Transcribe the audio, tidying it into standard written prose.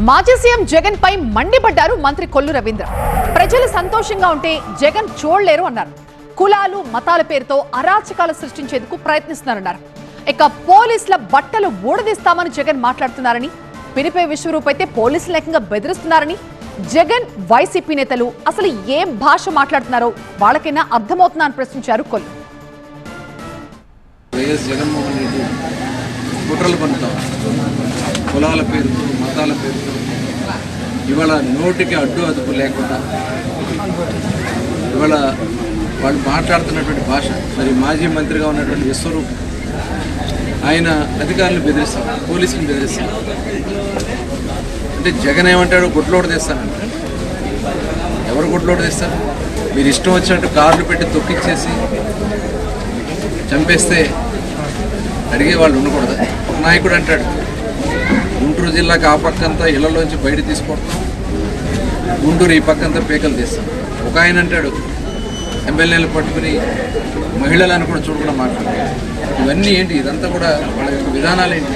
మాజీ సీఎం జగన్ పై మండిపడ్డారు మంత్రి కొల్లు రవీంద్ర. ప్రజలు సంతోషంగా ఉంటే జగన్ చూడలేరు అన్నారు. కులాలు మతాల పేరుతో అరాచకాలు సృష్టించేందుకు ప్రయత్నిస్తున్నారన్నారు. ఇక పోలీసుల బట్టలు ఊడదీస్తామని జగన్ మాట్లాడుతున్నారని, పినిపే విశ్వరూప్ అయితే పోలీసులు లేకంగా బెదిరిస్తున్నారని, జగన్ వైసీపీ నేతలు అసలు ఏం భాష మాట్లాడుతున్నారో వాళ్ళకైనా అర్థమవుతుందా అని ప్రశ్నించారు కొల్లు. జగన్మోహన్ రెడ్డి కుట్రలు పన్నుతాం, కులాల పేరుతో మతాల పేరుతో ఇవాళ నోటికి అడ్డు అదుపు లేకుండా ఇవాళ వాళ్ళు మాట్లాడుతున్నటువంటి భాష. మరి మాజీ మంత్రిగా ఉన్నటువంటి విశ్వరూప్ ఆయన అధికారులు బెదిరిస్తారు, పోలీసులు బెదిరిస్తారు. అంటే జగన్ ఏమంటాడు, గుడ్లోడు తెస్తానంట. ఎవరు గుడ్లోడు తెస్తారు? మీరు ఇష్టం వచ్చినట్టు కార్లు పెట్టి తొక్కిచ్చేసి చంపేస్తే అడిగే వాళ్ళు ఉండకూడదు. ఒక నాయకుడు అంటాడు, గుంటూరు జిల్లాకు ఆ పక్కంతా ఇళ్లలోంచి బయట తీసుకొస్తాం, గుంటూరు ఈ పక్కంతా పీకలు తీస్తాం. ఒక ఆయన అంటాడు, ఎమ్మెల్యేలు పట్టుకుని మహిళలను కూడా చూడకుండా మాట్లాడతారు. ఇవన్నీ ఏంటి? ఇదంతా కూడా వాళ్ళ యొక్క విధానాలు ఏంటి?